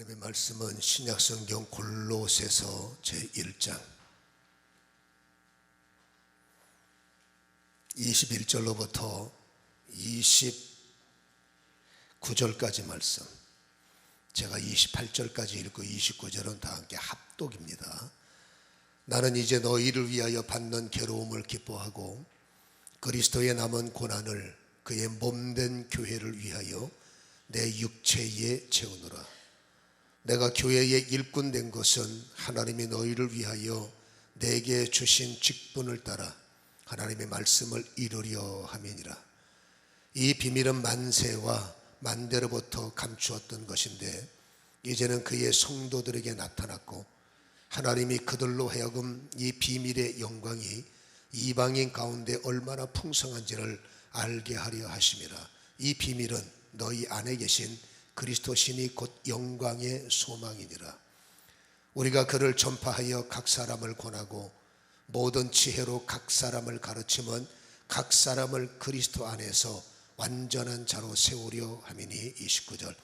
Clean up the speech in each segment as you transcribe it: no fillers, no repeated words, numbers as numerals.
하나님의 말씀은 신약성경 골로새서 제1장 21절로부터 29절까지 말씀, 제가 28절까지 읽고 29절은 다 함께 합독입니다. 나는 이제 너희를 위하여 받는 괴로움을 기뻐하고 그리스도의 남은 고난을 그의 몸된 교회를 위하여 내 육체에 채우노라. 내가 교회의 일꾼 된 것은 하나님이 너희를 위하여 내게 주신 직분을 따라 하나님의 말씀을 이루려 함이니라. 이 비밀은 만세와 만대로부터 감추었던 것인데 이제는 그의 성도들에게 나타났고 하나님이 그들로 하여금 이 비밀의 영광이 이방인 가운데 얼마나 풍성한지를 알게 하려 하심이라. 이 비밀은 너희 안에 계신 그리스도 신이 곧 영광의 소망이니라. 우리가 그를 전파하여 각 사람을 권하고 모든 지혜로 각 사람을 가르치면 각 사람을 그리스도 안에서 완전한 자로 세우려 함이니. 29절.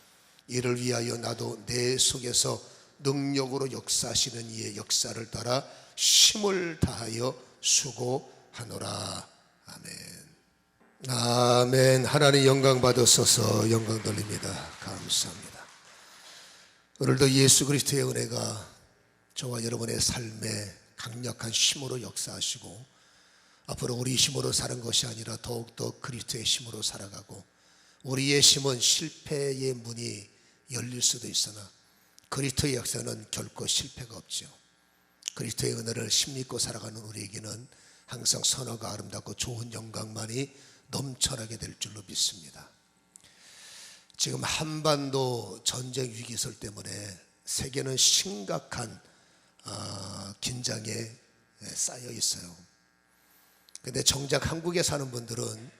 이를 위하여 나도 내 속에서 능력으로 역사하시는 이의 역사를 따라 힘을 다하여 수고하노라. 아멘. 아멘. 하나님 영광 받으소서. 영광 돌립니다. 감사합니다. 오늘도 예수 그리스도의 은혜가 저와 여러분의 삶에 강력한 힘으로 역사하시고 앞으로 우리 힘으로 사는 것이 아니라 더욱더 그리스도의 힘으로 살아가고, 우리의 힘은 실패의 문이 열릴 수도 있으나 그리스도의 역사는 결코 실패가 없죠. 그리스도의 은혜를 힘입고 살아가는 우리에게는 항상 선하고 아름답고 좋은 영광만이 넘쳐나게 될 줄로 믿습니다. 지금 한반도 전쟁 위기설 때문에 세계는 심각한 긴장에 쌓여 있어요. 근데 정작 한국에 사는 분들은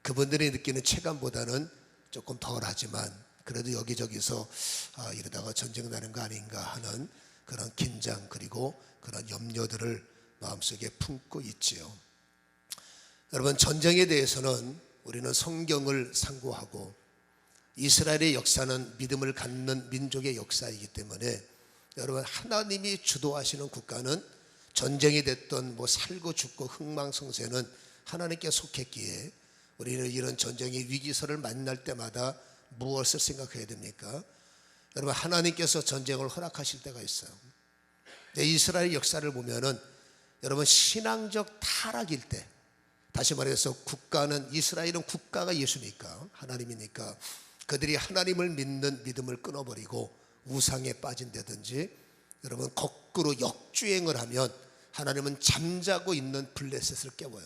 그분들이 느끼는 체감보다는 조금 덜하지만 그래도 여기저기서 이러다가 전쟁 나는 거 아닌가 하는 그런 긴장, 그리고 그런 염려들을 마음속에 품고 있지요. 여러분, 전쟁에 대해서는 우리는 성경을 상고하고 이스라엘의 역사는 믿음을 갖는 민족의 역사이기 때문에, 여러분, 하나님이 주도하시는 국가는 전쟁이 됐던 살고 죽고 흥망성쇠는 하나님께 속했기에 우리는 이런 전쟁의 위기설을 만날 때마다 무엇을 생각해야 됩니까? 여러분, 하나님께서 전쟁을 허락하실 때가 있어요. 이스라엘 역사를 보면은 여러분, 신앙적 타락일 때, 다시 말해서 국가는, 이스라엘은 국가가 예수니까, 하나님이니까 그들이 하나님을 믿는 믿음을 끊어버리고 우상에 빠진다든지, 여러분, 거꾸로 역주행을 하면 하나님은 잠자고 있는 블레셋을 깨워요.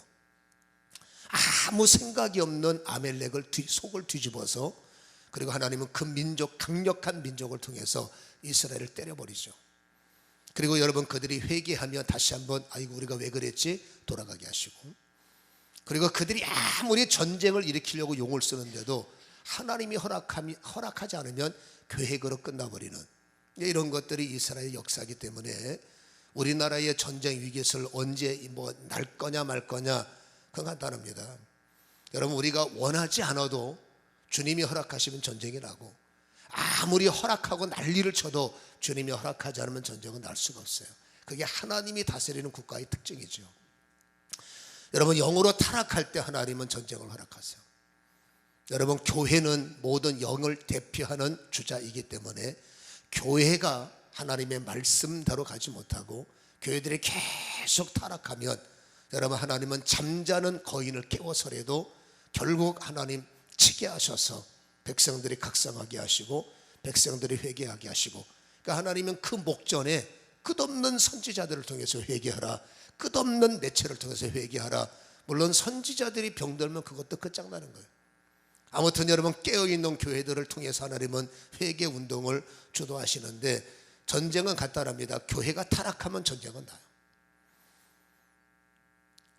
아무 생각이 없는 아멜렉을 속을 뒤집어서, 그리고 하나님은 그 민족, 강력한 민족을 통해서 이스라엘을 때려버리죠. 그리고 여러분, 그들이 회개하면 다시 한번 아이고 우리가 왜 그랬지 돌아가게 하시고, 그리고 그들이 아무리 전쟁을 일으키려고 용을 쓰는데도 하나님이 허락하지 않으면 계획으로 끝나버리는, 이런 것들이 이스라엘 역사이기 때문에 우리나라의 전쟁 위기를 언제 날 거냐 말 거냐, 그건 간단합니다. 여러분, 우리가 원하지 않아도 주님이 허락하시면 전쟁이 나고, 아무리 허락하고 난리를 쳐도 주님이 허락하지 않으면 전쟁은 날 수가 없어요. 그게 하나님이 다스리는 국가의 특징이죠. 여러분, 영으로 타락할 때 하나님은 전쟁을 허락하세요. 여러분, 교회는 모든 영을 대표하는 주자이기 때문에 교회가 하나님의 말씀대로 가지 못하고 교회들이 계속 타락하면, 여러분, 하나님은 잠자는 거인을 깨워서라도 결국 하나님 치게 하셔서 백성들이 각성하게 하시고 백성들이 회개하게 하시고, 그러니까 하나님은 그 목전에 끝없는 선지자들을 통해서 회개하라, 끝없는 매체를 통해서 회개하라. 물론 선지자들이 병들면 그것도 끝장나는 거예요. 아무튼 여러분, 깨어있는 교회들을 통해서 하나님은 회개 운동을 주도하시는데, 전쟁은 간단합니다. 교회가 타락하면 전쟁은 나요.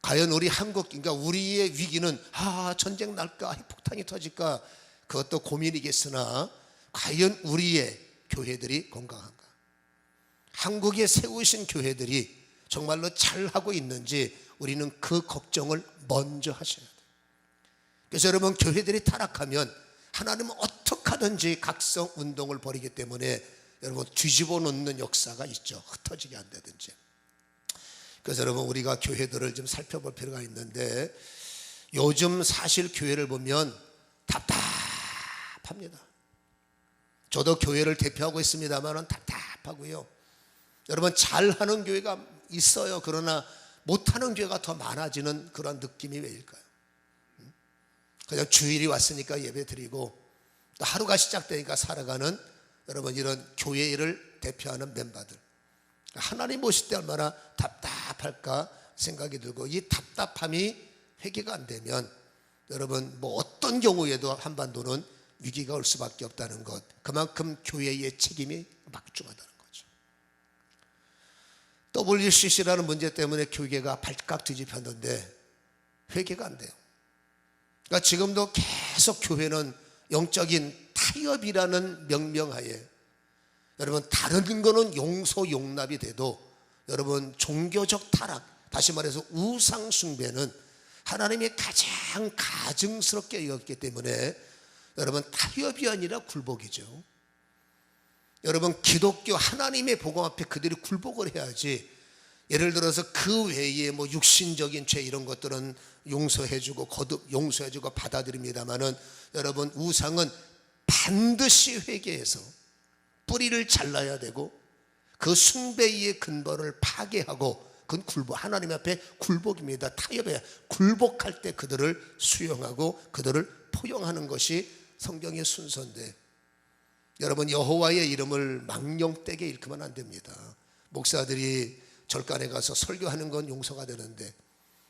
과연 우리 한국, 그러니까 우리의 위기는 전쟁 날까, 핵폭탄이 터질까, 그것도 고민이겠으나 과연 우리의 교회들이 건강한가, 한국에 세우신 교회들이 정말로 잘하고 있는지 우리는 그 걱정을 먼저 하셔야 돼요. 그래서 여러분, 교회들이 타락하면 하나님은 어떻게 하든지 각성 운동을 벌이기 때문에 여러분 뒤집어 놓는 역사가 있죠. 흩어지게 한다든지. 그래서 여러분 우리가 교회들을 좀 살펴볼 필요가 있는데, 요즘 사실 교회를 보면 답답합니다. 저도 교회를 대표하고 있습니다만 답답하고요. 여러분 잘하는 교회가 있어요. 그러나 못하는 교회가 더 많아지는 그런 느낌이 왜일까요? 그냥 주일이 왔으니까 예배 드리고 또 하루가 시작되니까 살아가는 여러분 이런 교회를 대표하는 멤버들, 하나님 보실 때 얼마나 답답할까 생각이 들고, 이 답답함이 회개가 안 되면 여러분 뭐 어떤 경우에도 한반도는 위기가 올 수밖에 없다는 것, 그만큼 교회의 책임이 막중하다는 거죠. WCC라는 문제 때문에 교회가 발칵 뒤집혔는데 회개가 안 돼요. 그러니까 지금도 계속 교회는 영적인 타협이라는 명명하에, 여러분 다른 거는 용서 용납이 돼도 여러분 종교적 타락, 다시 말해서 우상 숭배는 하나님이 가장 가증스럽게 여겼기 때문에 여러분 타협이 아니라 굴복이죠. 여러분 기독교 하나님의 복음 앞에 그들이 굴복을 해야지, 예를 들어서 그 외에 뭐 육신적인 죄 이런 것들은 용서해주고 거듭 용서해주고 받아들입니다만은, 여러분 우상은 반드시 회개해서 뿌리를 잘라야 되고 그 숭배의 근본을 파괴하고, 그건 굴복, 하나님 앞에 굴복입니다. 타협해 굴복할 때 그들을 수용하고 그들을 포용하는 것이 성경의 순서인데, 여러분 여호와의 이름을 망령되게 일으키면 안 됩니다. 목사들이 절간에 가서 설교하는 건 용서가 되는데,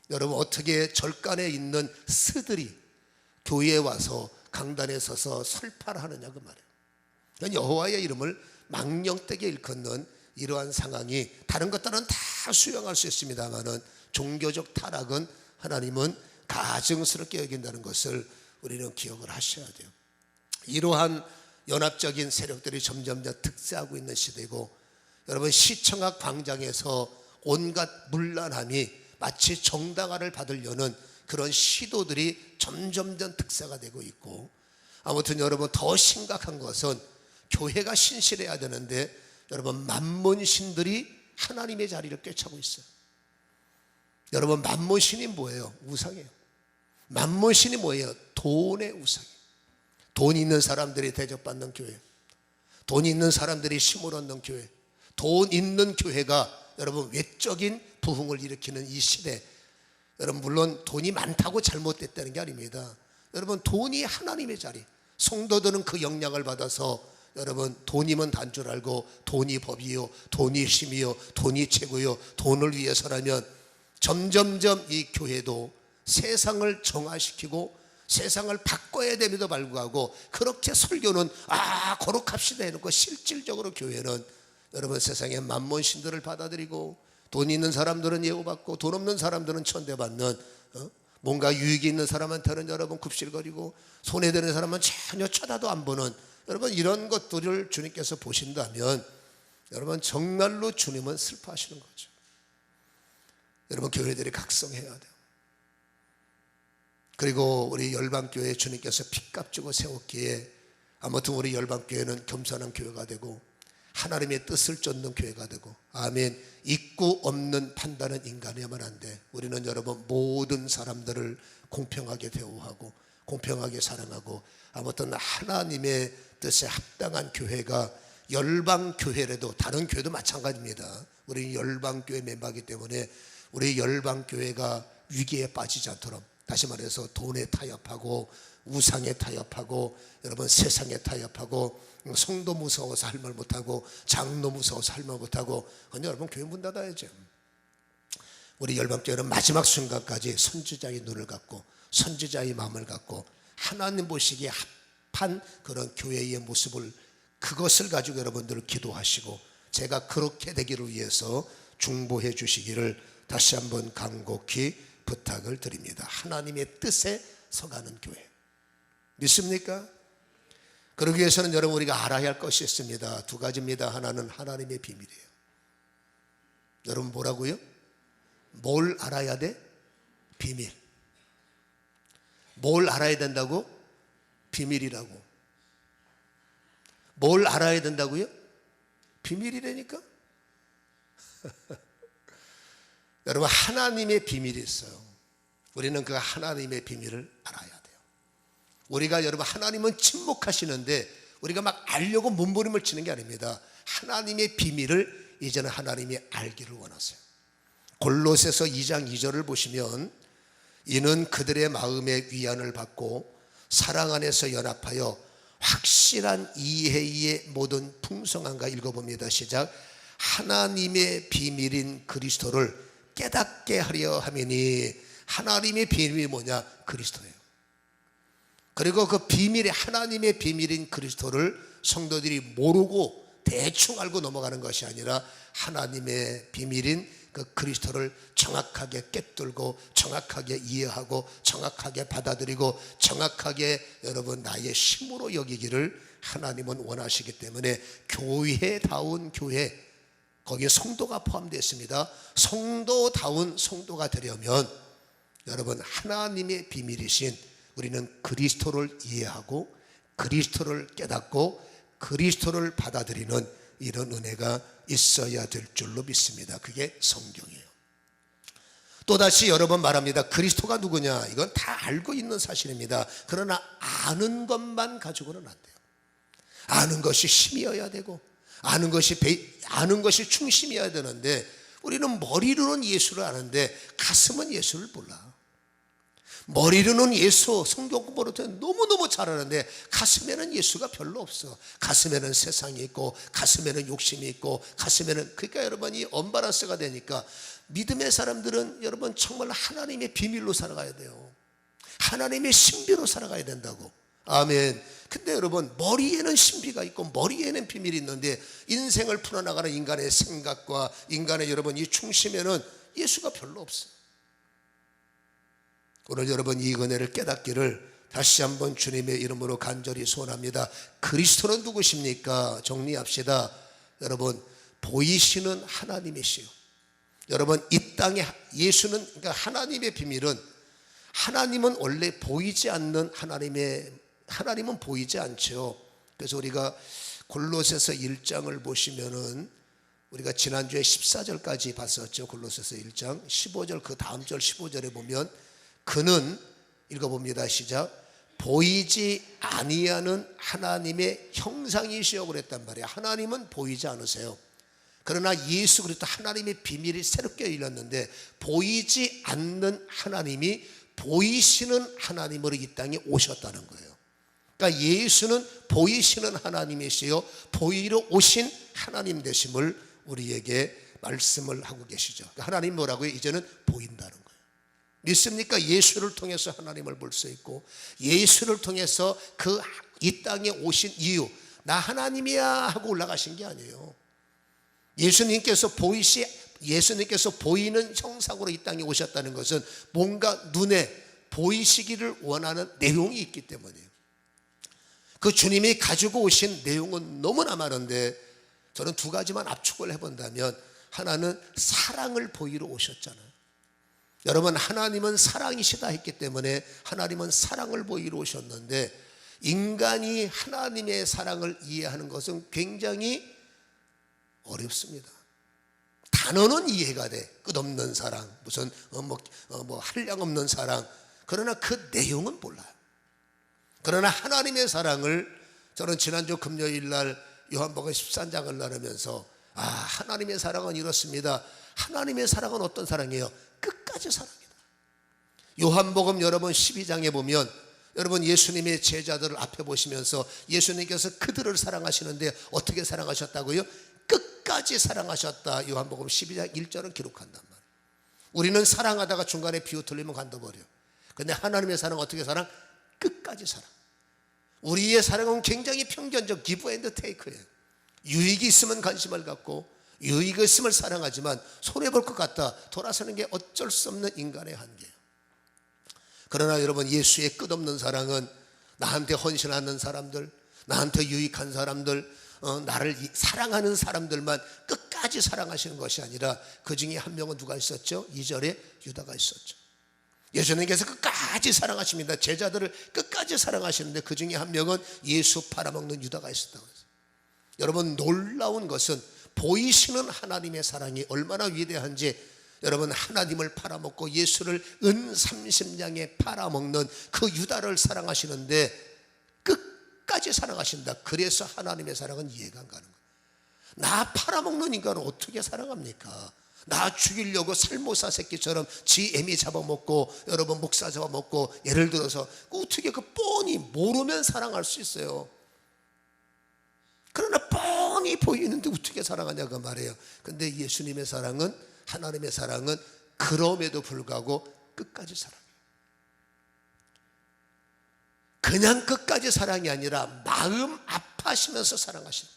여러분 어떻게 절간에 있는 스들이 교회에 와서 강단에 서서 설파를 하느냐 그 말이에요. 그러니까 여호와의 이름을 망령되게 일컫는 이러한 상황이, 다른 것들은 다 수용할 수 있습니다만은 종교적 타락은 하나님은 가증스럽게 여긴다는 것을 우리는 기억을 하셔야 돼요. 이러한 연합적인 세력들이 점점 득세하고 있는 시대고, 여러분 시청각 광장에서 온갖 문란함이 마치 정당화를 받으려는 그런 시도들이 점점 득세가 되고 있고, 아무튼 여러분 더 심각한 것은 교회가 신실해야 되는데 여러분 만몬신들이 하나님의 자리를 꿰차고 있어요. 여러분 만몬신이 뭐예요? 우상이에요. 만몬신이 뭐예요? 돈의 우상이에요. 돈 있는 사람들이 대접받는 교회, 돈 있는 사람들이 힘을 얻는 교회, 돈 있는 교회가 여러분 외적인 부흥을 일으키는 이 시대, 여러분 물론 돈이 많다고 잘못됐다는 게 아닙니다. 여러분 돈이 하나님의 자리, 성도들은 그 영향을 받아서 여러분 돈이면 단 줄 알고 돈이 법이요, 돈이 힘이요, 돈이 최고요, 돈을 위해서라면 점점점 이 교회도 세상을 정화시키고 세상을 바꿔야 됨에도 불구하고 그렇게 설교는 거룩합시다 해놓고 실질적으로 교회는 여러분 세상의 만몬신들을 받아들이고, 돈 있는 사람들은 예우받고 돈 없는 사람들은 천대받는, 뭔가 유익이 있는 사람한테는 여러분 굽실거리고 손해되는 사람은 전혀 쳐다도 안 보는, 여러분 이런 것들을 주님께서 보신다면 여러분 정말로 주님은 슬퍼하시는 거죠. 여러분 교회들이 각성해야 돼요. 그리고 우리 열방교회 주님께서 핏값 주고 세웠기에 아무튼 우리 열방교회는 겸손한 교회가 되고 하나님의 뜻을 쫓는 교회가 되고, 아멘. 있고 없는 판단은 인간이 하면 안 돼. 우리는 여러분 모든 사람들을 공평하게 대우하고 공평하게 사랑하고, 아무튼 하나님의 뜻에 합당한 교회가 열방교회라도, 다른 교회도 마찬가지입니다. 우리 열방교회 멤버이기 때문에 우리 열방교회가 위기에 빠지지 않도록, 다시 말해서 돈에 타협하고 우상에 타협하고 여러분 세상에 타협하고 성도 무서워서 할 말 못하고 장로 무서워서 할 말 못하고, 근데 여러분 교회 문 닫아야죠. 우리 열방교회는 마지막 순간까지 선지자의 눈을 갖고 선지자의 마음을 갖고 하나님 보시기에 합한 그런 교회의 모습을, 그것을 가지고 여러분들 기도하시고 제가 그렇게 되기를 위해서 중보해 주시기를 다시 한번 간곡히 부탁을 드립니다. 하나님의 뜻에 서가는 교회 믿습니까? 그러기 위해서는 여러분 우리가 알아야 할 것이 있습니다. 두 가지입니다. 하나는 하나님의 비밀이에요. 여러분 뭐라고요? 뭘 알아야 돼? 비밀. 뭘 알아야 된다고? 비밀이라고. 뭘 알아야 된다고요? 비밀이라니까. 여러분, 하나님의 비밀이 있어요. 우리는 그 하나님의 비밀을 알아야 돼요. 우리가 여러분, 하나님은 침묵하시는데 우리가 막 알려고 몸부림을 치는 게 아닙니다. 하나님의 비밀을 이제는 하나님이 알기를 원하세요. 골로새서 2장 2절을 보시면, 이는 그들의 마음의 위안을 받고 사랑 안에서 연합하여 확실한 이해의 모든 풍성함과, 읽어봅니다. 시작. 하나님의 비밀인 그리스도를 깨닫게 하려 함이니. 하나님의 비밀이 뭐냐? 그리스도예요. 그리고 그 비밀의, 하나님의 비밀인 그리스도를 성도들이 모르고 대충 알고 넘어가는 것이 아니라 하나님의 비밀인 그 그리스도를 정확하게 꿰뚫고 정확하게 이해하고 정확하게 받아들이고 정확하게 여러분 나의 힘으로 여기기를 하나님은 원하시기 때문에, 교회다운 교회, 거기에 성도가 포함되어 있습니다. 성도다운 성도가 되려면 여러분, 하나님의 비밀이신 우리는 그리스도를 이해하고 그리스도를 깨닫고 그리스도를 받아들이는 이런 은혜가 있어야 될 줄로 믿습니다. 그게 성경이에요. 또다시 여러 번 말합니다. 그리스도가 누구냐? 이건 다 알고 있는 사실입니다. 그러나 아는 것만 가지고는 안 돼요. 아는 것이 힘이어야 되고 아는 것이 중심이어야 되는데, 우리는 머리로는 예수를 아는데 가슴은 예수를 몰라. 머리로는 예수, 성경 공부를 너무너무 잘하는데 가슴에는 예수가 별로 없어. 가슴에는 세상이 있고 가슴에는 욕심이 있고 가슴에는, 그러니까 여러분 이 언밸런스가 되니까 믿음의 사람들은 여러분 정말 하나님의 비밀로 살아가야 돼요. 하나님의 신비로 살아가야 된다고. 아멘. 근데 여러분, 머리에는 신비가 있고 머리에는 비밀이 있는데 인생을 풀어나가는 인간의 생각과 인간의 여러분 이 중심에는 예수가 별로 없어요. 오늘 여러분 이 은혜를 깨닫기를 다시 한번 주님의 이름으로 간절히 소원합니다. 그리스도는 누구십니까? 정리합시다. 여러분, 보이시는 하나님이시요. 여러분, 이 땅에 예수는, 그러니까 하나님의 비밀은, 하나님은 원래 보이지 않는 하나님은 보이지 않죠. 그래서 우리가 골로새서 1장을 보시면은, 우리가 지난주에 14절까지 봤었죠. 골로새서 1장 15절, 그 다음 절 15절에 보면, 그는, 읽어봅니다. 시작. 보이지 아니하는 하나님의 형상이시여 그랬단 말이에요. 하나님은 보이지 않으세요. 그러나 예수 그리스도 하나님의 비밀이 새롭게 열렸는데, 보이지 않는 하나님이 보이시는 하나님으로 이 땅에 오셨다는 거예요. 그러니까 예수는 보이시는 하나님이시요 보이러 오신 하나님 되심을 우리에게 말씀을 하고 계시죠. 하나님 뭐라고요? 이제는 보인다는 거예요. 믿습니까? 예수를 통해서 하나님을 볼 수 있고, 예수를 통해서 그 이 땅에 오신 이유, 나 하나님이야 하고 올라가신 게 아니에요. 예수님께서 보이는 형상으로 이 땅에 오셨다는 것은 뭔가 눈에 보이시기를 원하는 내용이 있기 때문이에요. 그 주님이 가지고 오신 내용은 너무나 많은데, 저는 두 가지만 압축을 해본다면, 하나는 사랑을 보이러 오셨잖아요. 여러분, 하나님은 사랑이시다 했기 때문에 하나님은 사랑을 보이러 오셨는데, 인간이 하나님의 사랑을 이해하는 것은 굉장히 어렵습니다. 단어는 이해가 돼. 끝없는 사랑, 무슨 한량없는 사랑. 그러나 그 내용은 몰라요. 그러나 하나님의 사랑을, 저는 지난주 금요일 날 요한복음 13장을 나누면서, 하나님의 사랑은 이렇습니다. 하나님의 사랑은 어떤 사랑이에요? 끝까지 사랑이다. 요한복음 여러분 12장에 보면, 여러분 예수님의 제자들을 앞에 보시면서 예수님께서 그들을 사랑하시는데 어떻게 사랑하셨다고요? 끝까지 사랑하셨다. 요한복음 12장 1절은 기록한단 말이에요. 우리는 사랑하다가 중간에 비웃틀리면 관둬버려. 근데 하나님의 사랑은 어떻게 사랑? 끝까지 사랑. 우리의 사랑은 굉장히 편견적, give and take예요. 유익이 있으면 관심을 갖고 유익이 있음을 사랑하지만 손해볼 것 같다 돌아서는 게 어쩔 수 없는 인간의 한계예요. 그러나 여러분, 예수의 끝없는 사랑은 나한테 헌신하는 사람들, 나한테 유익한 사람들, 나를 사랑하는 사람들만 끝까지 사랑하시는 것이 아니라, 그 중에 한 명은 누가 있었죠? 2절에 유다가 있었죠. 예수님께서 끝까지 사랑하십니다. 제자들을 끝까지 사랑하시는데 그 중에 한 명은 예수 팔아먹는 유다가 있었다고 했어요. 여러분, 놀라운 것은 보이시는 하나님의 사랑이 얼마나 위대한지, 여러분, 하나님을 팔아먹고 예수를 은 30냥에 팔아먹는 그 유다를 사랑하시는데 끝까지 사랑하신다. 그래서 하나님의 사랑은 이해가 안 가는 거예요. 나 팔아먹는 인간을 어떻게 사랑합니까? 나 죽이려고 살모사 새끼처럼 지 애미 잡아먹고, 여러분, 목사 잡아먹고, 예를 들어서 어떻게 그 뻔히 모르면 사랑할 수 있어요? 그러나 뻔히 보이는데 어떻게 사랑하냐고 말이에요. 근데 예수님의 사랑은, 하나님의 사랑은 그럼에도 불구하고 끝까지 사랑해요. 그냥 끝까지 사랑이 아니라 마음 아파하시면서 사랑하시는.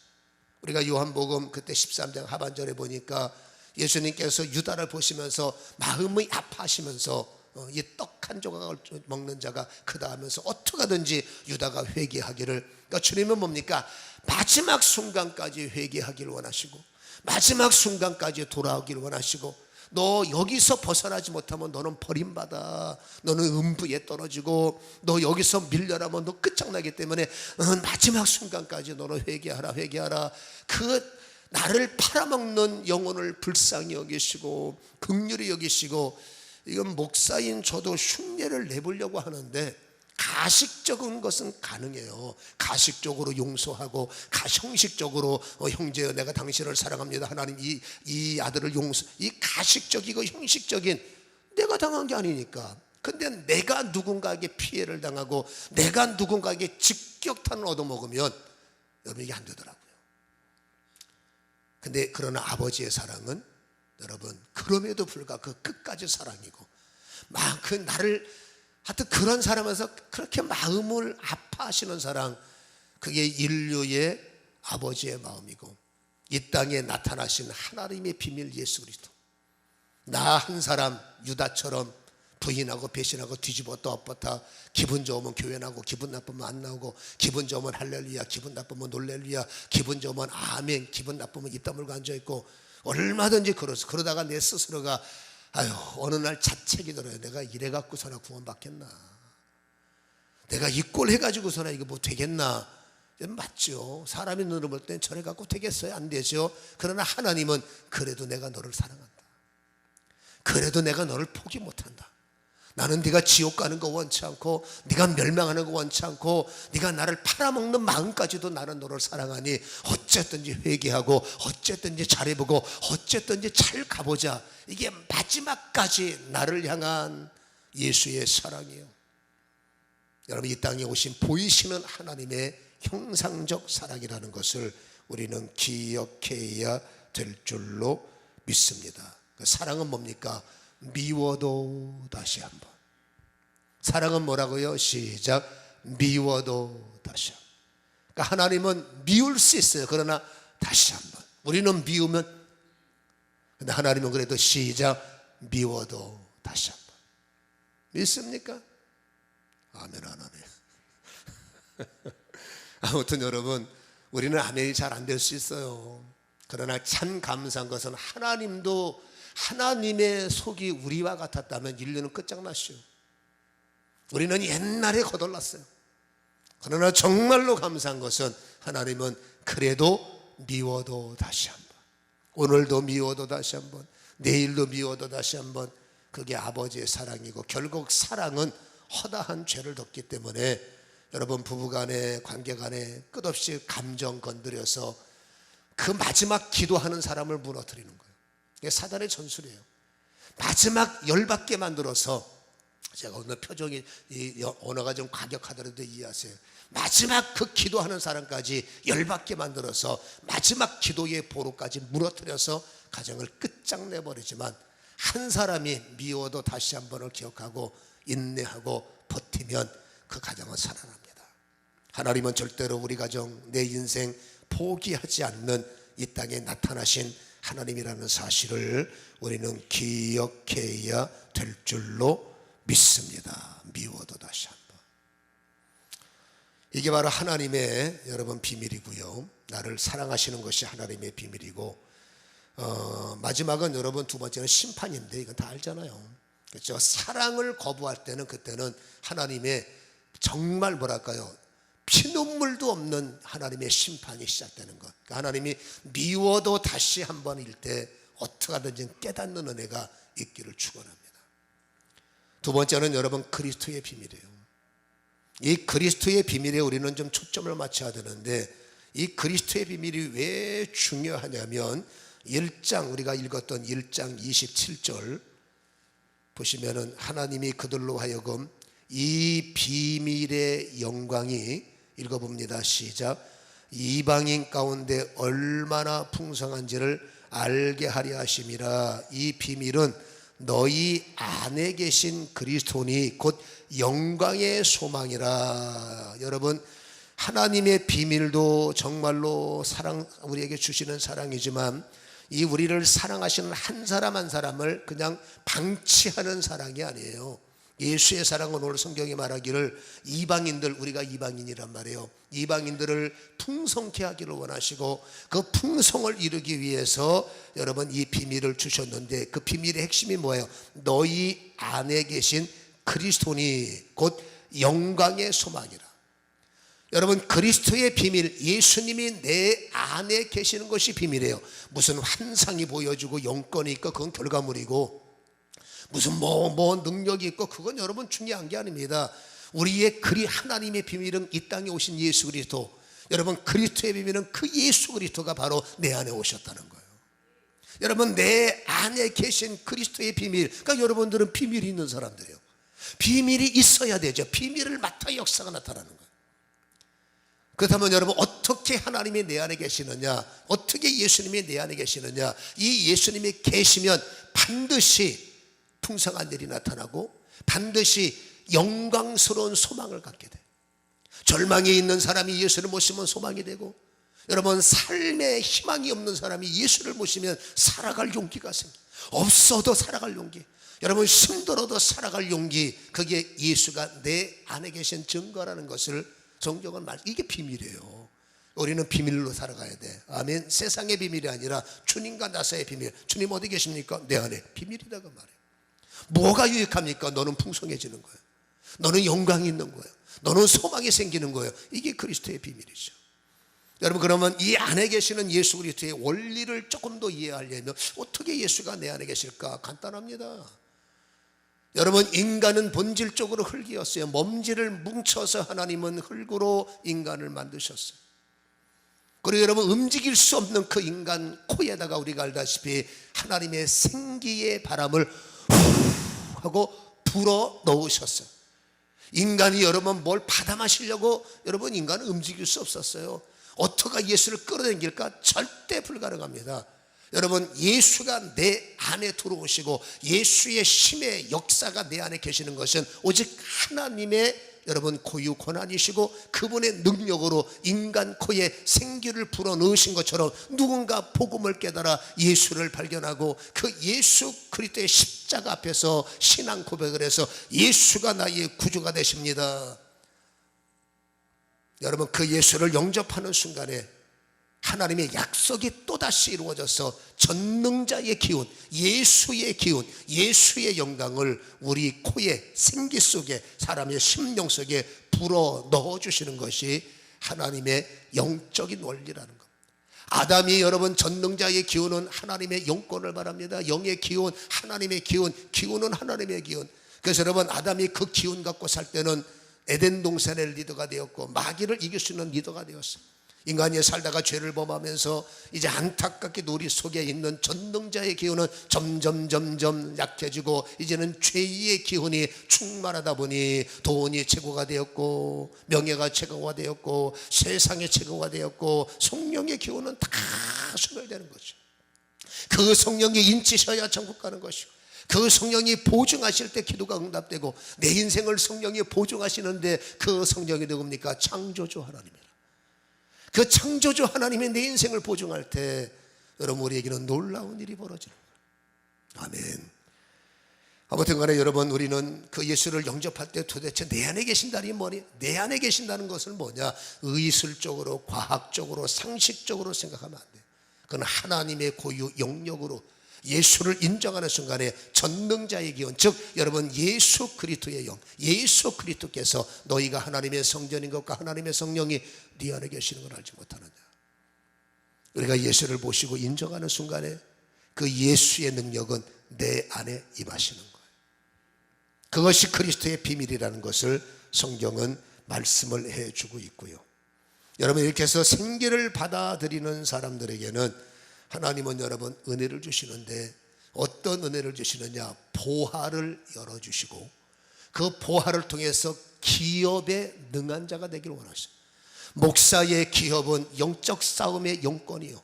우리가 요한복음 그때 13장 하반절에 보니까 예수님께서 유다를 보시면서 마음이 아파하시면서 이 떡 한 조각을 먹는 자가 크다 하면서 어떻게 하든지 유다가 회개하기를, 그러니까 주님은 뭡니까? 마지막 순간까지 회개하기를 원하시고, 마지막 순간까지 돌아오기를 원하시고, 너 여기서 벗어나지 못하면 너는 버림받아, 너는 음부에 떨어지고, 너 여기서 밀려나면 너 끝장나기 때문에 너는 마지막 순간까지 너는 회개하라, 회개하라. 그 나를 팔아먹는 영혼을 불쌍히 여기시고 긍휼히 여기시고, 이건 목사인 저도 흉내를 내보려고 하는데 가식적인 것은 가능해요. 가식적으로 용서하고, 형식적으로 형제여 내가 당신을 사랑합니다, 하나님 이 아들을 용서, 이 가식적이고 형식적인, 내가 당한 게 아니니까. 근데 내가 누군가에게 피해를 당하고 내가 누군가에게 직격탄을 얻어먹으면 여러분 이게 안 되더라고요. 근데 그러나 아버지의 사랑은 여러분 그럼에도 불구하고 그 끝까지 사랑이고, 막 그 나를 하여튼 그런 사람에서 그렇게 마음을 아파하시는 사랑, 그게 인류의 아버지의 마음이고 이 땅에 나타나신 하나님의 비밀 예수 그리스도. 나 한 사람 유다처럼 부인하고 배신하고 뒤집어 엎었다, 기분 좋으면 교회 나오고 기분 나쁘면 안 나오고, 기분 좋으면 할렐루야, 기분 나쁘면 놀렐루야, 기분 좋으면 아멘, 기분 나쁘면 입 다물고 앉아있고, 얼마든지 그러다가 내 스스로가 아유 어느 날 자책이 들어요. 내가 이래갖고서나 구원받겠나, 내가 이 꼴 해가지고서나 이거 뭐 되겠나. 맞죠. 사람이 눈으로 볼 땐 저래 갖고 되겠어요? 안 되죠. 그러나 하나님은 그래도 내가 너를 사랑한다, 그래도 내가 너를 포기 못한다. 나는 네가 지옥 가는 거 원치 않고, 네가 멸망하는 거 원치 않고, 네가 나를 팔아먹는 마음까지도 나는 너를 사랑하니 어쨌든지 회개하고, 어쨌든지 잘해보고, 어쨌든지 잘 가보자. 이게 마지막까지 나를 향한 예수의 사랑이에요. 여러분, 이 땅에 오신 보이시는 하나님의 형상적 사랑이라는 것을 우리는 기억해야 될 줄로 믿습니다. 사랑은 뭡니까? 미워도 다시 한번. 사랑은 뭐라고요? 시작. 미워도 다시 한번. 그러니까 하나님은 미울 수 있어요. 그러나 다시 한번. 우리는 미우면, 근데 하나님은 그래도 시작. 미워도 다시 한번. 믿습니까? 아멘 안 하네. 아무튼 여러분, 우리는 아멘이 잘 안 될 수 있어요. 그러나 참 감사한 것은 하나님도, 하나님의 속이 우리와 같았다면 인류는 끝장났어요. 우리는 옛날에 거덜났어요. 그러나 정말로 감사한 것은 하나님은 그래도 미워도 다시 한번, 오늘도 미워도 다시 한번, 내일도 미워도 다시 한번. 그게 아버지의 사랑이고, 결국 사랑은 허다한 죄를 덮기 때문에 여러분 부부간에 관계간에 끝없이 감정 건드려서 그 마지막 기도하는 사람을 무너뜨리는 거예요. 이게 사단의 전술이에요. 마지막 열받게 만들어서, 제가 오늘 표정이 이 언어가 좀 과격하더라도 이해하세요. 마지막 그 기도하는 사람까지 열받게 만들어서 마지막 기도의 보루까지 무너뜨려서 가정을 끝장내버리지만, 한 사람이 미워도 다시 한 번을 기억하고 인내하고 버티면 그 가정은 살아납니다. 하나님은 절대로 우리 가정, 내 인생 포기하지 않는 이 땅에 나타나신 하나님이라는 사실을 우리는 기억해야 될 줄로 믿습니다. 미워도 다시 한번. 이게 바로 하나님의 여러분 비밀이고요. 나를 사랑하시는 것이 하나님의 비밀이고, 마지막은 여러분 두 번째는 심판인데, 이건 다 알잖아요. 그렇죠? 사랑을 거부할 때는, 그때는 하나님의 정말 뭐랄까요, 피눈물도 없는 하나님의 심판이 시작되는 것. 하나님이 미워도 다시 한 번일 때 어떻게 하든지 깨닫는 은혜가 있기를 축원합니다. 두 번째는 여러분, 그리스도의 비밀이에요. 이 그리스도의 비밀에 우리는 좀 초점을 맞춰야 되는데, 이 그리스도의 비밀이 왜 중요하냐면 1장, 우리가 읽었던 1장 27절 보시면은 하나님이 그들로 하여금 이 비밀의 영광이, 읽어봅니다. 시작. 이방인 가운데 얼마나 풍성한지를 알게 하려 하심이라. 이 비밀은 너희 안에 계신 그리스도니 곧 영광의 소망이라. 여러분, 하나님의 비밀도 정말로 우리에게 주시는 사랑이지만, 이 우리를 사랑하시는 한 사람 한 사람을 그냥 방치하는 사랑이 아니에요. 예수의 사랑은 오늘 성경이 말하기를 이방인들, 우리가 이방인이란 말이에요. 이방인들을 풍성케 하기를 원하시고 그 풍성을 이루기 위해서 여러분 이 비밀을 주셨는데, 그 비밀의 핵심이 뭐예요? 너희 안에 계신 그리스도니 곧 영광의 소망이라. 여러분, 그리스도의 비밀, 예수님이 내 안에 계시는 것이 비밀이에요. 무슨 환상이 보여주고 영권이 있고 그건 결과물이고, 무슨 뭐 능력이 있고 그건 여러분 중요한 게 아닙니다. 우리의 하나님의 비밀은 이 땅에 오신 예수 그리스도. 여러분, 그리스도의 비밀은 그 예수 그리스도가 바로 내 안에 오셨다는 거예요. 여러분, 내 안에 계신 그리스도의 비밀. 그러니까 여러분들은 비밀이 있는 사람들이에요. 비밀이 있어야 되죠. 비밀을 맡아 역사가 나타나는 거예요. 그렇다면 여러분, 어떻게 하나님이 내 안에 계시느냐, 어떻게 예수님이 내 안에 계시느냐. 이 예수님이 계시면 반드시 풍성한 일이 나타나고 반드시 영광스러운 소망을 갖게 돼. 절망에 있는 사람이 예수를 모시면 소망이 되고, 여러분, 삶에 희망이 없는 사람이 예수를 모시면 살아갈 용기가 생겨. 없어도 살아갈 용기, 여러분 힘들어도 살아갈 용기, 그게 예수가 내 안에 계신 증거라는 것을 성경은 이게 비밀이에요. 우리는 비밀로 살아가야 돼. 아멘. 세상의 비밀이 아니라 주님과 나 사이의 비밀. 주님 어디 계십니까? 내 안에. 비밀이다 그 말이에요. 뭐가 유익합니까? 너는 풍성해지는 거예요. 너는 영광이 있는 거예요. 너는 소망이 생기는 거예요. 이게 그리스도의 비밀이죠. 여러분, 그러면 이 안에 계시는 예수 그리스도의 원리를 조금 더 이해하려면 어떻게 예수가 내 안에 계실까? 간단합니다. 여러분, 인간은 본질적으로 흙이었어요. 먼지를 뭉쳐서 하나님은 흙으로 인간을 만드셨어요. 그리고 여러분, 움직일 수 없는 그 인간 코에다가 우리가 알다시피 하나님의 생기의 바람을 후 하고 불어 넣으셨어요. 인간이 여러분 뭘 받아 마시려고, 여러분 인간은 움직일 수 없었어요. 어떻게 예수를 끌어당길까? 절대 불가능합니다. 여러분, 예수가 내 안에 들어오시고 예수의 힘의 역사가 내 안에 계시는 것은 오직 하나님의 여러분 고유 권한이시고, 그분의 능력으로 인간 코에 생기를 불어넣으신 것처럼 누군가 복음을 깨달아 예수를 발견하고 그 예수 그리스도의 십자가 앞에서 신앙 고백을 해서 예수가 나의 구주가 되십니다. 여러분, 그 예수를 영접하는 순간에 하나님의 약속이 또다시 이루어져서 전능자의 기운, 예수의 기운, 예수의 영광을 우리 코에, 생기 속에, 사람의 심령 속에 불어 넣어주시는 것이 하나님의 영적인 원리라는 겁니다. 아담이 여러분 전능자의 기운은 하나님의 영권을 말합니다. 영의 기운, 하나님의 기운, 기운은 하나님의 기운. 그래서 여러분, 아담이 그 기운 갖고 살 때는 에덴 동산의 리더가 되었고 마귀를 이길 수 있는 리더가 되었어요. 인간이 살다가 죄를 범하면서 이제 안타깝게 우리 속에 있는 전능자의 기운은 점점 약해지고 이제는 죄의 기운이 충만하다 보니 돈이 최고가 되었고 명예가 최고가 되었고 세상의 최고가 되었고 성령의 기운은 다 소멸되는 거죠. 그 성령이 인치셔야 천국 가는 것이고, 그 성령이 보증하실 때 기도가 응답되고, 내 인생을 성령이 보증하시는데 그 성령이 누굽니까? 창조주 하나님이라. 그 창조주 하나님이 내 인생을 보증할 때 여러분, 우리에게는 놀라운 일이 벌어지는 거예요. 아멘. 아무튼 간에 여러분, 우리는 그 예수를 영접할 때 도대체 내 안에 계신다니 뭐니? 내 안에 계신다는 것은 뭐냐? 의술적으로, 과학적으로, 상식적으로 생각하면 안 돼요. 그건 하나님의 고유 영역으로, 예수를 인정하는 순간에 전능자의 기원, 즉 여러분 예수 그리스도의 영, 예수 그리스도께서 너희가 하나님의 성전인 것과 하나님의 성령이 네 안에 계시는 걸 알지 못하느냐. 우리가 예수를 보시고 인정하는 순간에 그 예수의 능력은 내 안에 임하시는 거예요. 그것이 그리스도의 비밀이라는 것을 성경은 말씀을 해주고 있고요. 여러분, 이렇게 해서 생기를 받아들이는 사람들에게는 하나님은 여러분 은혜를 주시는데 어떤 은혜를 주시느냐, 보화를 열어주시고 그 보화를 통해서 기업에 능한 자가 되기를 원하셔요. 목사의 기업은 영적 싸움의 용건이요,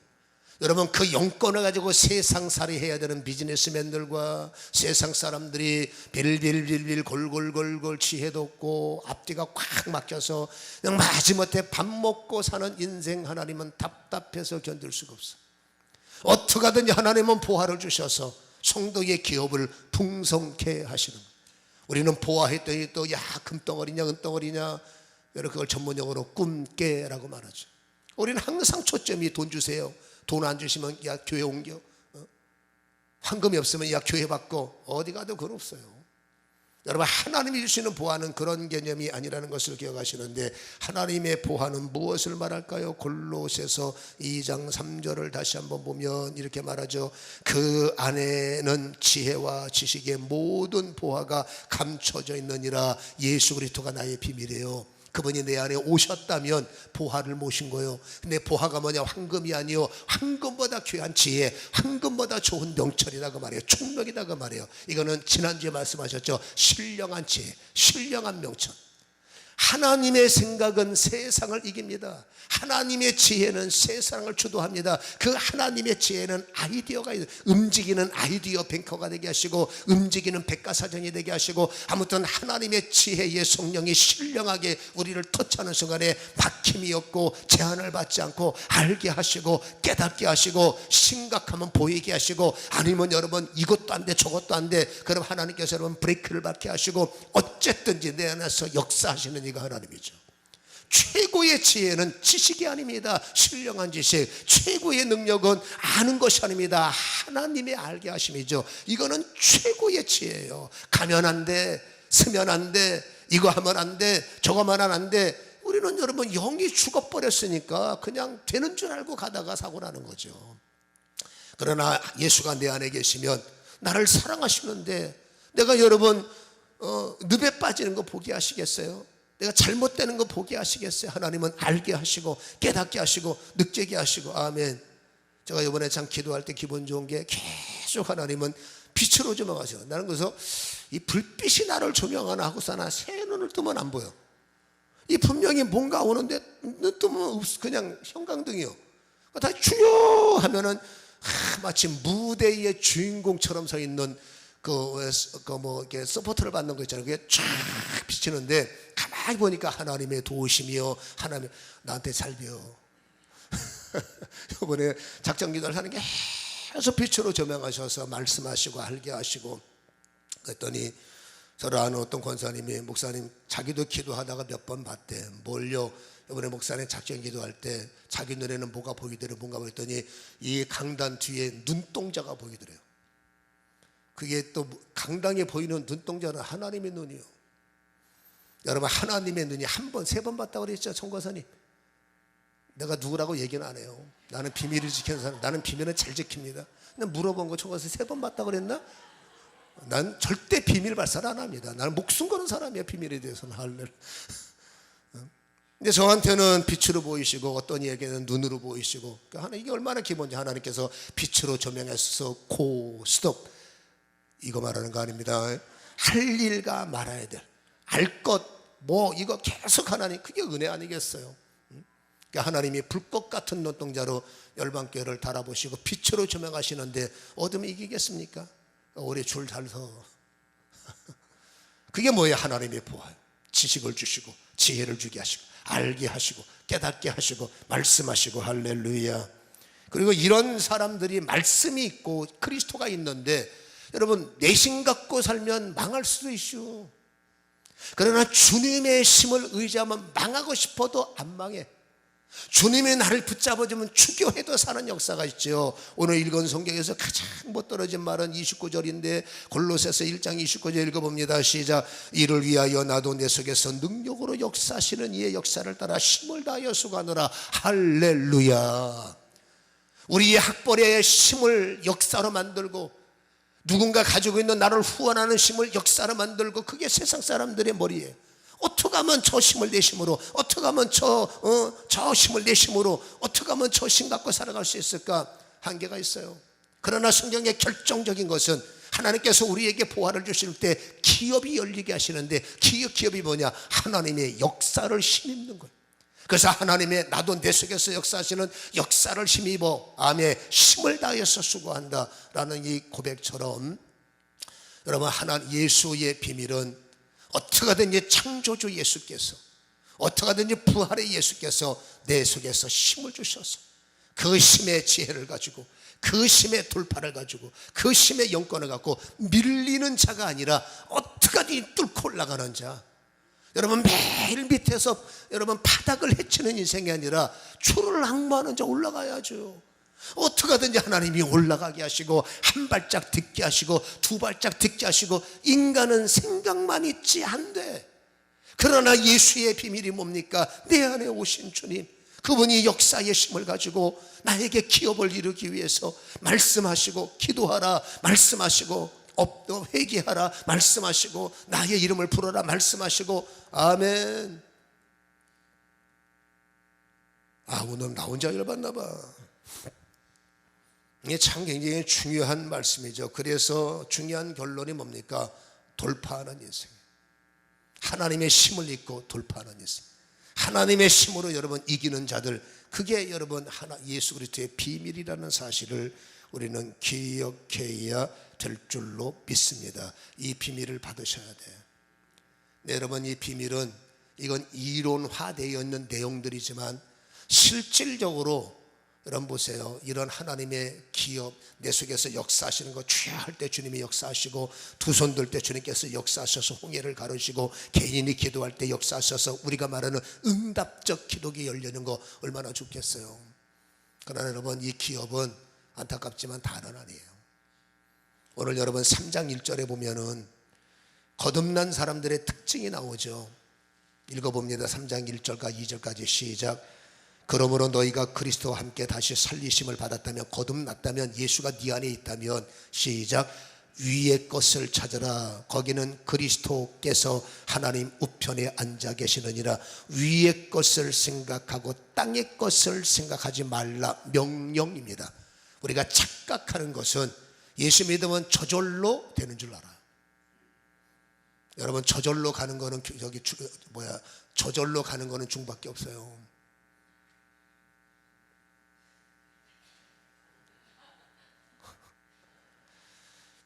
여러분 그 용건을 가지고 세상 살이해야 되는 비즈니스맨들과 세상 사람들이 빌빌빌빌 골골골골 지혜도 없고 앞뒤가 꽉 막혀서 그냥 마지못해 밥 먹고 사는 인생, 하나님은 답답해서 견딜 수가 없어. 어떻게 하든지 하나님은 보화를 주셔서 성도의 기업을 풍성케 하시는 거예요. 우리는 보화했더니 또 야 금덩어리냐 은덩어리냐, 여러분 그걸 전문용어로 꿈깨라고 말하죠. 우리는 항상 초점이 돈 주세요. 돈 안 주시면 야 교회 옮겨, 황금이 없으면 야 교회 받고, 어디 가도 그건 없어요. 여러분 하나님이 주시는 보화는 그런 개념이 아니라는 것을 기억하시는데, 하나님의 보화는 무엇을 말할까요? 골로새서 2장 3절을 다시 한번 보면 이렇게 말하죠. 그 안에는 지혜와 지식의 모든 보화가 감춰져 있느니라. 예수 그리스도가 나의 비밀이에요. 그분이 내 안에 오셨다면 보화를 모신 거예요. 근데 보화가 뭐냐? 황금이 아니요, 황금보다 귀한 지혜, 황금보다 좋은 명철이다 그 말이에요. 총명이다 그 말이에요. 이거는 지난주에 말씀하셨죠. 신령한 지혜, 신령한 명철. 하나님의 생각은 세상을 이깁니다. 하나님의 지혜는 세상을 주도합니다. 그 하나님의 지혜는 아이디어가 움직이는 아이디어 뱅커가 되게 하시고, 움직이는 백과사전이 되게 하시고, 아무튼 하나님의 지혜의 성령이 신령하게 우리를 터치하는 순간에 막힘이 없고 제한을 받지 않고 알게 하시고 깨닫게 하시고 심각하면 보이게 하시고, 아니면 여러분 이것도 안 돼 저것도 안 돼, 그럼 하나님께서 여러분 브레이크를 받게 하시고 어쨌든지 내 안에서 역사하시는 이가 하나님이죠. 최고의 지혜는 지식이 아닙니다. 신령한 지식, 최고의 능력은 아는 것이 아닙니다. 하나님의 알게 하심이죠. 이거는 최고의 지혜예요. 가면 안 돼, 쓰면 안 돼, 이거 하면 안 돼, 저거만 하면 안 돼. 우리는 여러분 영이 죽어버렸으니까 그냥 되는 줄 알고 가다가 사고 나는 거죠. 그러나 예수가 내 안에 계시면 나를 사랑하시는데, 내가 여러분 늪에 빠지는 거 보게 하시겠어요? 내가 잘못되는 거 보게 하시겠어요? 하나님은 알게 하시고 깨닫게 하시고 늑죄게 하시고. 아멘. 제가 이번에 참 기도할 때 기분 좋은 게 계속 하나님은 빛으로 조명하세요. 나는 그래서 이 불빛이 나를 조명하나 하고서나 새 눈을 뜨면 안 보여. 이 분명히 뭔가 오는데 눈 뜨면 그냥 형광등이요. 다 주여 하면은 마치 무대 위의 주인공처럼 서 있는 뭐 이렇게 서포트를 받는 거 있잖아요. 그게 쫙 비치는데 가만히 보니까 하나님의 도우심이요, 하나님 나한테 잘 배워. 이번에 작전 기도를 하는 게 계속 빛으로 조명하셔서 말씀하시고 알게 하시고. 그랬더니 저를 아는 어떤 권사님이, 목사님 자기도 기도하다가 몇 번 봤대. 뭘요? 이번에 목사님 작전 기도할 때 자기 눈에는 뭐가 보이더래. 뭔가 보였더니 이 강단 뒤에 눈동자가 보이더래요. 그게 또 강당에 보이는 눈동자는 하나님의 눈이요. 여러분 하나님의 눈이 한 번, 세 번 봤다고 그랬죠. 청과사님, 내가 누구라고 얘기는 안 해요. 나는 비밀을 지키는 사람, 나는 비밀은 잘 지킵니다. 그냥 물어본 거 청과사 세 번 봤다고 그랬나? 난 절대 비밀 발사를 안 합니다. 나는 목숨 거는 사람이야, 비밀에 대해서는. 할렐. 근데 저한테는 빛으로 보이시고 어떤 이에게는 눈으로 보이시고, 그러니까 이게 얼마나 기본인지. 하나님께서 빛으로 조명해서 고 스톱, 이거 말하는 거 아닙니다. 할 일과 말아야 될, 알 것, 뭐 이거 계속 하나님, 그게 은혜 아니겠어요? 그러니까 하나님이 불꽃 같은 눈동자로 열방교회를 달아보시고 빛으로 조명하시는데 어둠이 이기겠습니까? 우리 줄 잘 서. 그게 뭐예요? 하나님의 보아요. 지식을 주시고 지혜를 주게 하시고 알게 하시고 깨닫게 하시고 말씀하시고. 할렐루야. 그리고 이런 사람들이 말씀이 있고 그리스도가 있는데, 여러분 내심 갖고 살면 망할 수도 있죠. 그러나 주님의 힘을 의지하면 망하고 싶어도 안 망해. 주님이 나를 붙잡아주면 주교해도 사는 역사가 있죠. 오늘 읽은 성경에서 가장 못 떨어진 말은 29절인데 골로새서 1장 29절 읽어봅니다. 시작. 이를 위하여 나도 내 속에서 능력으로 역사하시는 이의 역사를 따라 힘을 다하여 수고하노라. 할렐루야. 우리의 학벌의 힘을 역사로 만들고, 누군가 가지고 있는 나를 후원하는 힘을 역사로 만들고, 그게 세상 사람들의 머리에 어떻게 하면 저 힘을 내 힘으로, 어떻게 하면 저 힘을 내 힘으로, 어떻게 하면 저 힘 갖고 살아갈 수 있을까? 한계가 있어요. 그러나 성경의 결정적인 것은 하나님께서 우리에게 보화를 주실 때 기업이 열리게 하시는데, 기업이 뭐냐? 하나님의 역사를 힘입는 거예요. 그래서 하나님의 나도 내 속에서 역사하시는 역사를 힘입어 아멘 힘을 다해서 수고한다 라는 이 고백처럼, 여러분 예수의 비밀은 어떻게든지 창조주 예수께서, 어떻게든지 부활의 예수께서 내 속에서 힘을 주셔서 그 힘의 지혜를 가지고, 그 힘의 돌파를 가지고, 그 힘의 영권을 갖고 밀리는 자가 아니라 어떻게든지 뚫고 올라가는 자. 여러분 매일 밑에서 여러분 바닥을 헤치는 인생이 아니라 주를 항모하는 자 올라가야죠. 어떻게든지 하나님이 올라가게 하시고, 한 발짝 딛게 하시고, 두 발짝 딛게 하시고. 인간은 생각만 있지 않대. 그러나 예수의 비밀이 뭡니까? 내 안에 오신 주님, 그분이 역사의 힘을 가지고 나에게 기업을 이루기 위해서 말씀하시고, 기도하라 말씀하시고, 회개하라 말씀하시고, 나의 이름을 부르라 말씀하시고. 아멘. 오늘 나 혼자 열받나 봐. 이게 참 굉장히 중요한 말씀이죠. 그래서 중요한 결론이 뭡니까? 돌파하는 인생. 하나님의 힘을 입고 돌파하는 인생. 하나님의 힘으로 여러분 이기는 자들, 그게 여러분 예수 그리스도의 비밀이라는 사실을 우리는 기억해야 될 줄로 믿습니다. 이 비밀을 받으셔야 돼요. 네, 여러분 이 비밀은, 이건 이론화되어 있는 내용들이지만 실질적으로 여러분 보세요. 이런 하나님의 기업, 내 속에서 역사하시는 거, 주야 할 때 주님이 역사하시고, 두 손 들 때 주님께서 역사하셔서 홍해를 가르시고, 개인이 기도할 때 역사하셔서 우리가 말하는 응답적 기도가 열리는 거 얼마나 좋겠어요. 그러나 여러분 이 기업은 안타깝지만 다는 아니에요. 오늘 여러분 3장 1절에 보면은 거듭난 사람들의 특징이 나오죠. 읽어봅니다. 3장 1절과 2절까지 시작. 그러므로 너희가 그리스도와 함께 다시 살리심을 받았다면, 거듭났다면, 예수가 네 안에 있다면, 시작. 위의 것을 찾으라. 거기는 그리스도께서 하나님 우편에 앉아 계시느니라. 위의 것을 생각하고 땅의 것을 생각하지 말라. 명령입니다. 우리가 착각하는 것은 예수 믿으면 저절로 되는 줄 알아요. 여러분 저절로 가는 거는 저절로 가는 거는 중밖에 없어요.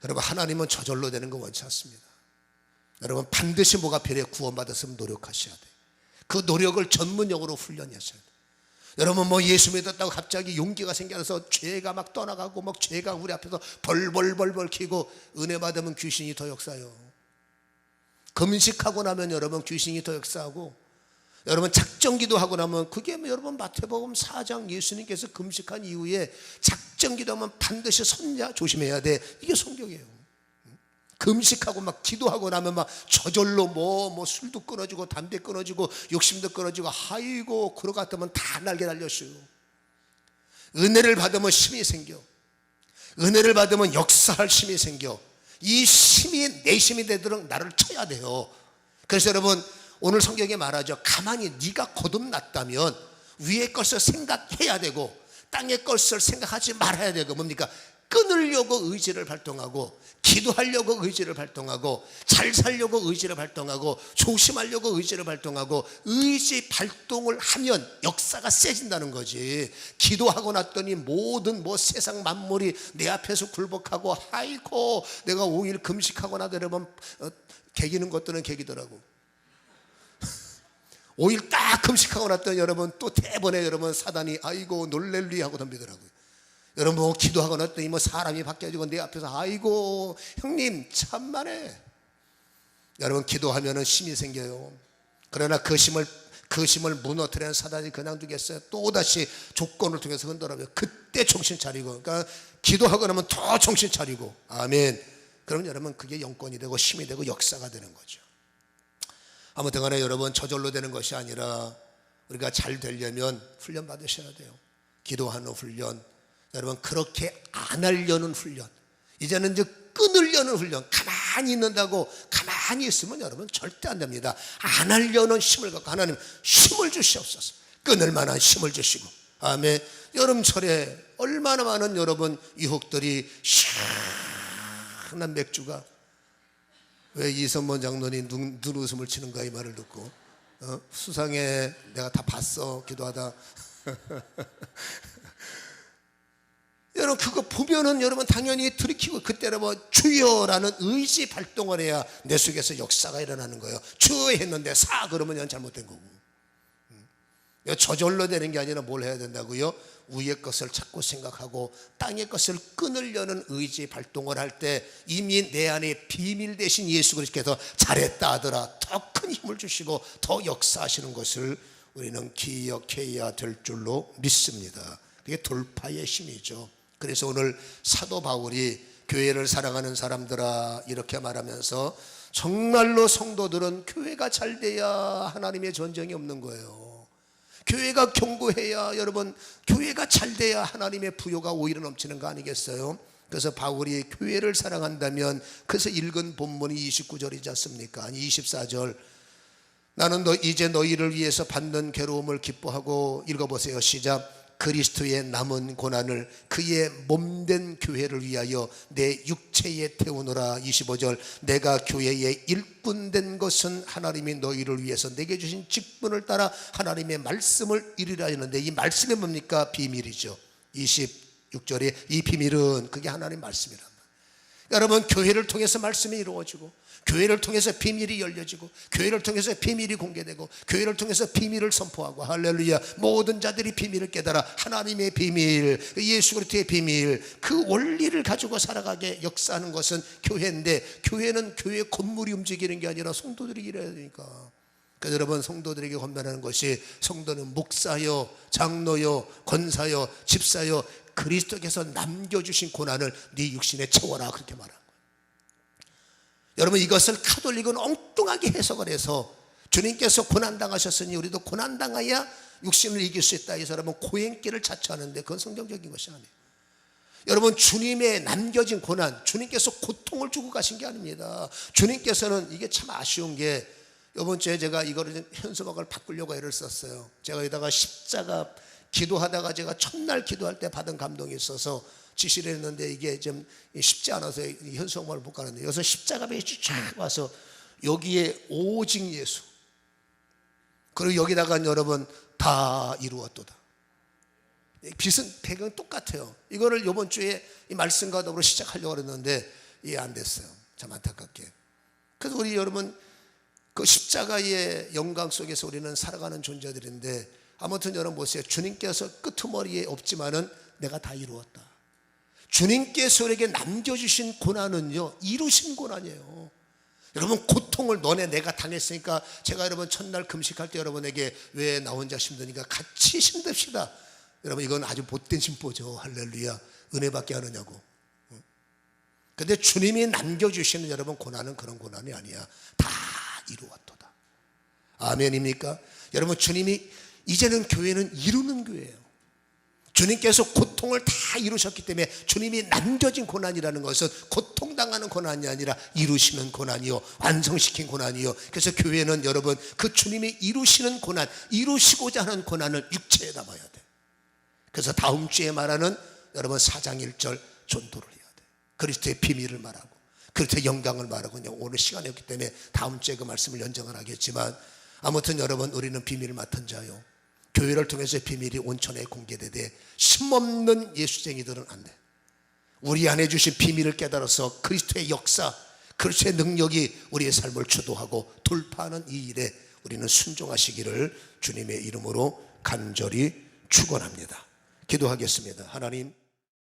여러분 하나님은 저절로 되는 거 원치 않습니다. 여러분 반드시 뭐가 필요해? 구원받았으면 노력하셔야 돼요. 그 노력을 전문용어로 훈련하셔야 돼요. 여러분 뭐 예수 믿었다고 갑자기 용기가 생겨서 죄가 막 떠나가고, 막 죄가 우리 앞에서 벌벌 키고, 은혜 받으면 귀신이 더 역사해요. 금식하고 나면 여러분 귀신이 더 역사하고, 여러분 작정기도 하고 나면, 그게 여러분 마태복음 4장 예수님께서 금식한 이후에 작정기도 하면 반드시 선자 조심해야 돼. 이게 성경이에요. 금식하고 막 기도하고 나면 막 저절로 뭐 술도 끊어지고, 담배 끊어지고, 욕심도 끊어지고, 아이고 그러 같으면 다 날개 달렸어요. 은혜를 받으면 힘이 생겨. 은혜를 받으면 역사할 힘이 생겨. 이 힘이 내 힘이 되도록 나를 쳐야 돼요. 그래서 여러분 오늘 성경에 말하죠. 가만히 네가 거듭났다면 위의 것을 생각해야 되고, 땅의 것을 생각하지 말아야 되고, 뭡니까? 끊으려고 의지를 발동하고, 기도하려고 의지를 발동하고, 잘 살려고 의지를 발동하고, 조심하려고 의지를 발동하고, 의지 발동을 하면 역사가 세진다는 거지. 기도하고 났더니 모든 세상 만물이 내 앞에서 굴복하고, 아이고 내가 5일 금식하고 나도 여러분 개기는 것들은 개기더라고. 5일 딱 금식하고 났더니 여러분 또 대번에 여러분 사단이 아이고 놀렐리 하고 덤비더라고요. 여러분 뭐 기도하고 났더니 사람이 바뀌어지고 내 앞에서 아이고 형님 참만해. 여러분 기도하면은 힘이 생겨요. 그러나 그 그 힘을 무너뜨리는 사단이 그냥 두겠어요? 또다시 조건을 통해서 흔들어요. 그때 정신 차리고, 그러니까 기도하고 나면 더 정신 차리고, 아멘. 그러면 여러분 그게 영권이 되고 힘이 되고 역사가 되는 거죠. 아무튼 간에 여러분, 저절로 되는 것이 아니라 우리가 잘 되려면 훈련 받으셔야 돼요. 기도하는 훈련, 여러분 그렇게 안 하려는 훈련, 이제는 이제 끊으려는 훈련. 가만히 있는다고 가만히 있으면 여러분 절대 안 됩니다. 안 하려는 힘을 갖고 하나님 힘을 주시옵소서. 끊을 만한 힘을 주시고, 아멘. 여름철에 얼마나 많은 여러분 유혹들이, 시원한 맥주가, 왜 이선문 장로님 눈웃음을 치는가 이 말을 듣고, 수상해, 내가 다 봤어 기도하다. 여러분 그거 보면은 여러분 당연히 들이키고, 그때는 뭐 주여라는 의지 발동을 해야 내 속에서 역사가 일어나는 거예요. 주여 했는데 사 그러면 그냥 잘못된 거고. 저절로 되는 게 아니라 뭘 해야 된다고요? 위의 것을 자꾸 생각하고 땅의 것을 끊으려는 의지 발동을 할 때 이미 내 안에 비밀 대신 예수 그리스도께서 잘했다 하더라 더 큰 힘을 주시고 더 역사하시는 것을 우리는 기억해야 될 줄로 믿습니다. 그게 돌파의 힘이죠. 그래서 오늘 사도 바울이 교회를 사랑하는 사람들아 이렇게 말하면서, 정말로 성도들은 교회가 잘 돼야 하나님의 전쟁이 없는 거예요. 교회가 견고해야, 여러분 교회가 잘 돼야 하나님의 부요가 오히려 넘치는 거 아니겠어요? 그래서 바울이 교회를 사랑한다면, 그래서 읽은 본문이 29절이지 않습니까? 아니 24절, 나는 이제 너희를 위해서 받는 괴로움을 기뻐하고, 읽어보세요 시작. 그리스도의 남은 고난을 그의 몸된 교회를 위하여 내 육체에 태우노라. 25절, 내가 교회의 일꾼된 것은 하나님이 너희를 위해서 내게 주신 직분을 따라 하나님의 말씀을 이루라 했는데, 이 말씀이 뭡니까? 비밀이죠. 26절에 이 비밀은 그게 하나님 말씀이란 말이에요. 여러분 교회를 통해서 말씀이 이루어지고, 교회를 통해서 비밀이 열려지고, 교회를 통해서 비밀이 공개되고, 교회를 통해서 비밀을 선포하고, 할렐루야, 모든 자들이 비밀을 깨달아 하나님의 비밀, 예수 그리스도의 비밀, 그 원리를 가지고 살아가게 역사하는 것은 교회인데, 교회는 교회 건물이 움직이는 게 아니라 성도들이 일해야 되니까. 그래서 여러분 성도들에게 권면하는 것이, 성도는 목사요, 장로요, 권사요, 집사요, 그리스도께서 남겨주신 고난을 네 육신에 채워라, 그렇게 말하는 거예요. 여러분 이것을 카톨릭은 엉뚱하게 해석을 해서, 주님께서 고난당하셨으니 우리도 고난당해야 육신을 이길 수 있다 해서 여러분 고행길을 자처하는데, 그건 성경적인 것이 아니에요. 여러분 주님의 남겨진 고난, 주님께서 고통을 주고 가신 게 아닙니다. 주님께서는, 이게 참 아쉬운 게, 이번 주에 제가 이거를 현수막을 바꾸려고 애를 썼어요. 제가 여기다가 십자가, 기도하다가 제가 첫날 기도할 때 받은 감동이 있어서 지시를 했는데, 이게 좀 쉽지 않아서 현수막을 못 가는데, 여기서 십자가 배치 쫙 와서 여기에 오직 예수, 그리고 여기다가 여러분 다 이루었도다. 빛은 배경이 똑같아요. 이거를 이번 주에 이 말씀과 더불어 시작하려고 했는데 이해 안 됐어요. 참 안타깝게. 그래서 우리 여러분 그 십자가의 영광 속에서 우리는 살아가는 존재들인데, 아무튼 여러분 보세요. 주님께서 끄트머리에 없지만은 내가 다 이루었다. 주님께서 우리에게 남겨주신 고난은요, 이루신 고난이에요. 여러분 고통을 너네 내가 당했으니까, 제가 여러분 첫날 금식할 때 여러분에게 왜 나 혼자 힘드니까 같이 힘듭시다, 여러분 이건 아주 못된 심보죠. 할렐루야. 은혜밖에 하느냐고. 근데 주님이 남겨주시는 여러분 고난은 그런 고난이 아니야. 다 이루었도다. 아멘입니까? 여러분 주님이, 이제는 교회는 이루는 교회예요. 주님께서 고통을 다 이루셨기 때문에, 주님이 남겨진 고난이라는 것은 고통당하는 고난이 아니라 이루시는 고난이요, 완성시킨 고난이요. 그래서 교회는 여러분 그 주님이 이루시는 고난, 이루시고자 하는 고난을 육체에 담아야 돼. 그래서 다음 주에 말하는 여러분 4장 1절 전도를 해야 돼. 그리스도의 비밀을 말하고, 그리스도의 영광을 말하고. 오늘 시간이 없기 때문에 다음 주에 그 말씀을 연장을 하겠지만, 아무튼 여러분 우리는 비밀을 맡은 자요, 교회를 통해서 비밀이 온천에 공개되되 힘없는 예수쟁이들은 안 돼. 우리 안에 주신 비밀을 깨달아서 그리스도의 역사, 그리스도의 능력이 우리의 삶을 주도하고 돌파하는 이 일에 우리는 순종하시기를 주님의 이름으로 간절히 축원합니다. 기도하겠습니다. 하나님,